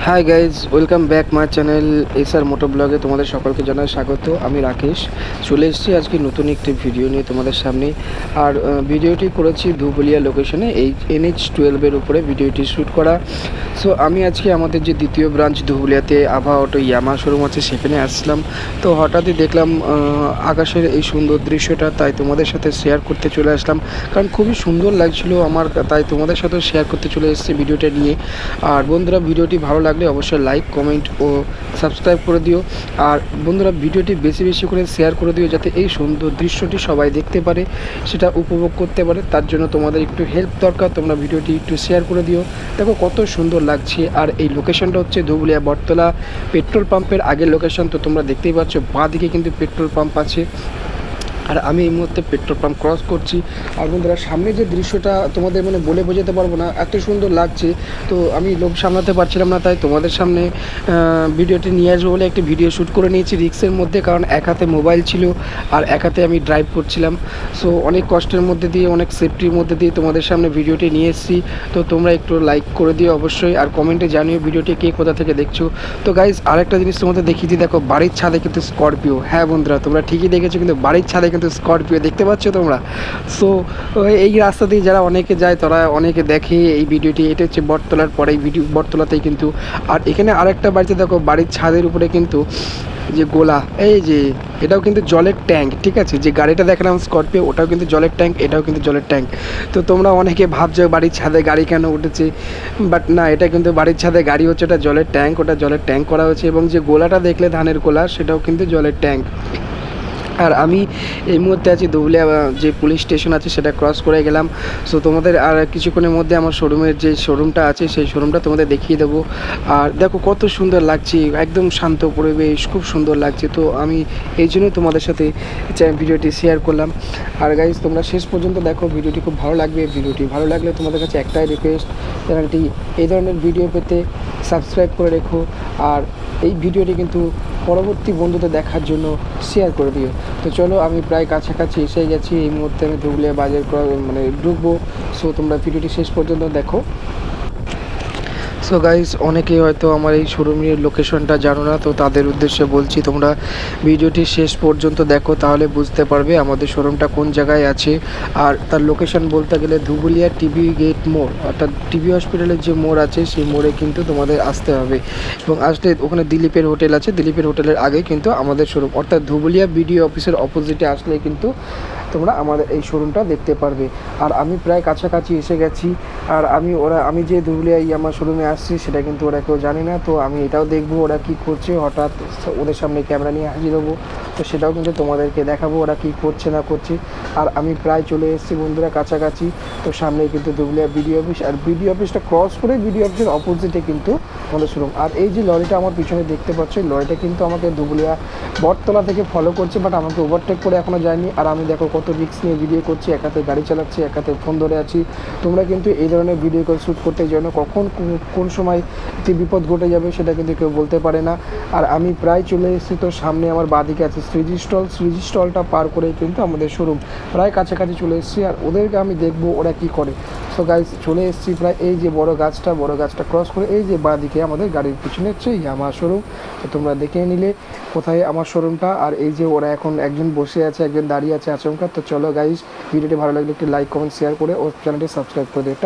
High guys, welcome back my channel SR moto ব্লগে তোমাদের সকলকে জানাই স্বাগত। আমি রাকেশ চলে এসেছি আজকে নতুন একটি ভিডিও নিয়ে তোমাদের সামনে। আর ভিডিওটি করেছি ধুবুলিয়া লোকেশনে, এই NH-12 উপরে ভিডিওটি শ্যুট করা। সো আমি আজকে আমাদের যে দ্বিতীয় ব্রাঞ্চ ধুবুলিয়াতে আভা অটো ইয়ামা শোরুম আছে সেখানে আসলাম। তো হঠাৎই দেখলাম আকাশের এই সুন্দর দৃশ্যটা, তাই তোমাদের সাথে শেয়ার করতে চলে আসলাম। কারণ খুবই সুন্দর লাগছিল আমার, তাই তোমাদের সাথে শেয়ার করতে চলে এসেছি ভিডিওটা নিয়ে। আর বন্ধুরা, ভিডিওটি ভালো লাগলে অবশ্যই লাইক, কমেন্ট ও সাবস্ক্রাইব করে দিও। আর বন্ধুরা, ভিডিওটি বেশি বেশি করে শেয়ার করে দিও, যাতে এই সুন্দর দৃশ্যটি সবাই দেখতে পারে, সেটা উপভোগ করতে পারে। তার জন্য তোমাদের একটু হেল্প দরকার, তোমরা ভিডিওটি একটু শেয়ার করে দিও। দেখো কত সুন্দর লাগছে। আর এই লোকেশনটা হচ্ছে ধুবুলিয়া বটতলা পেট্রোল পাম্পের আগের লোকেশন। তো তোমরা দেখতেই পাচ্ছ বাঁ দিকে কিন্তু পেট্রোল পাম্প আছে, আর আমি এই মুহূর্তে পেট্রোল পাম্প ক্রস করছি। আর বন্ধুরা, সামনে যে দৃশ্যটা তোমাদের বলে বোঝাতে পারবো না, এত সুন্দর লাগছে। তো আমি লোভ সামলাতে পারছিলাম না, তাই তোমাদের সামনে ভিডিওটি নিয়ে আসবো বলে একটি ভিডিও শ্যুট করে নিয়েছি রিক্সের মধ্যে। কারণ এক হাতে মোবাইল ছিল আর এক হাতে আমি ড্রাইভ করছিলাম। সো অনেক কষ্টের মধ্যে দিয়ে, অনেক সেফটির মধ্যে দিয়ে তোমাদের সামনে ভিডিওটি নিয়ে এসেছি। তো তোমরা একটু লাইক করে দিও অবশ্যই, আর কমেন্টে জানিও ভিডিওটি কে কোথা থেকে দেখছো। তো গাইজ, আরেকটা জিনিস তোমাদের দেখিয়ে দিই। দেখো বাড়ির ছাদে কিন্তু স্করপিও। হ্যাঁ বন্ধুরা, তোমরা ঠিকই দেখেছো, কিন্তু বাড়ির ছাদে কিন্তু স্করপিও দেখতে পাচ্ছ তোমরা। সো এই রাস্তা দিয়ে যারা অনেকে যায়, তারা অনেকে দেখে এই ভিডিওটি। এটা হচ্ছে বটতলার পরে এই ভিডিও, বটতলাতেই কিন্তু। আর এখানে আরেকটা বাড়িতে দেখো, বাড়ির ছাদের উপরে কিন্তু যে গোলা, এই যে এটাও কিন্তু জলের ট্যাঙ্ক। ঠিক আছে, যে গাড়িটা দেখালাম স্করপিও, ওটাও কিন্তু জলের ট্যাঙ্ক, এটাও কিন্তু জলের ট্যাঙ্ক। তো তোমরা অনেকে ভাবছো বাড়ির ছাদে গাড়ি কেন উঠেছে, বাট না, এটা কিন্তু বাড়ির ছাদে গাড়ি হচ্ছে, ওটা জলের ট্যাঙ্ক, ওটা জলের ট্যাঙ্ক করা হয়েছে। এবং যে গোলাটা দেখলে ধানের গোলা, সেটাও কিন্তু জলের ট্যাঙ্ক। আর আমি এই মুহূর্তে আছি ধুবুলিয়া যে পুলিশ স্টেশন আছে সেটা ক্রস করে গেলাম। সো তোমাদের আর কিছুক্ষণের মধ্যে আমার শোরুমের যে শোরুমটা আছে সেই শোরুমটা তোমাদের দেখিয়ে দেবো। আর দেখো কত সুন্দর লাগছে, একদম শান্ত পরিবেশ, খুব সুন্দর লাগছে। তো আমি এই জন্যই তোমাদের সাথে ভিডিওটি শেয়ার করলাম। আর গাইজ, তোমরা শেষ পর্যন্ত দেখো, ভিডিওটি খুব ভালো লাগবে। ভিডিওটি ভালো লাগলে তোমাদের কাছে একটাই রিকোয়েস্ট, চ্যানেলটি এই ধরনের ভিডিও পেতে সাবস্ক্রাইব করে রেখো। আর এই ভিডিওটি কিন্তু পরবর্তী বন্ধুদের দেখার জন্য শেয়ার করে দিও। তো চলো, আমি প্রায় কাছাকাছি এসে গেছি। এই মুহূর্তে আমি ধুবুলিয়া বাজার ঢুকবো। সো তোমরা ভিডিওটি শেষ পর্যন্ত দেখো। সো গাইজ, অনেকেই হয়তো আমার এই শোরুমের লোকেশনটা জানো না, তো তাদের উদ্দেশ্যে বলছি, তোমরা ভিডিওটি শেষ পর্যন্ত দেখো, তাহলে বুঝতে পারবে আমাদের শোরুমটা কোন জায়গায় আছে। আর তার লোকেশন বলতে গেলে ধুবুলিয়া টিবি গেট মোড়, অর্থাৎ টিবি হসপিটালের যে মোড় আছে সেই মোড়ে কিন্তু তোমাদের আসতে হবে। এবং আসলে ওখানে দিলীপের হোটেল আছে, দিলীপের হোটেলের আগে কিন্তু আমাদের শোরুম, অর্থাৎ ধুবুলিয়া বিডিও অফিসের অপোজিটে আসলে কিন্তু তোমরা আমাদের এই শোরুমটা দেখতে পারবে। আর আমি প্রায় কাছাকাছি এসে গেছি। আর আমি যে ধুবুলিয়া আমার শোরুমে আসছি সেটা কিন্তু ওরা কেউ জানে না। তো আমি এটাও দেখবো ওরা কী করছে, হঠাৎ ওদের সামনে ক্যামেরা নিয়ে হাজির হবো। তো সেটাও কিন্তু তোমাদেরকে দেখাবো ওরা কী করছে না করছে। আর আমি প্রায় চলে এসেছি বন্ধুরা কাছাকাছি। তো সামনেই কিন্তু ধুবুলিয়া বিডিও অফিস, আর বিডিও অফিসটা ক্রস করে বিডিও অফিসের অপোজিটে কিন্তু আমাদের শোরুম। আর এই যে লরিটা আমার পিছনে দেখতে পাচ্ছ, এই লরিটা কিন্তু আমাকে ধুবুলিয়া বটতলা থেকে ফলো করছে, বাট আমাকে ওভারটেক করে এখনও যায়নি। আর আমি দেখো কত রিস্ক নিয়ে ভিডিও করছি, এক হাতে গাড়ি চালাচ্ছি, এক হাতে ফোন ধরে আছি। তোমরা কিন্তু এই ধরনের ভিডিও কল শ্যুট করতে জন্য কখন কোন সময় যে বিপদ ঘটে যাবে সেটা কিন্তু কেউ বলতে পারে না। আর আমি প্রায় চলে এসেছি। তো সামনে আমার বাঁদিকে আছে শ্রীজি স্টল, শ্রীজি স্টলটা পার করেই কিন্তু আমাদের শোরুম, প্রায় কাছাকাছি চলে এসেছি। আর ওদেরকে আমি দেখবো ওরা কী করে। সো গাইজ, চলে এসেছি প্রায়, এই যে বড় গাছটা ক্রস করে এই যে বাঁদিকে আমাদের গাড়ির পিছনে হচ্ছে আমার শোরুম। তো তোমরা দেখে নিলে কোথায় আমার শোরুমটা। আর এই যে ওরা এখন একজন বসে আছে, একজন দাঁড়িয়ে আছে আচমকা। তো চলো গাইজ, ভিডিওটি ভালো লাগলে একটি লাইক, কমেন্ট, শেয়ার করে ও চ্যানেলটি সাবস্ক্রাইব করে দিও।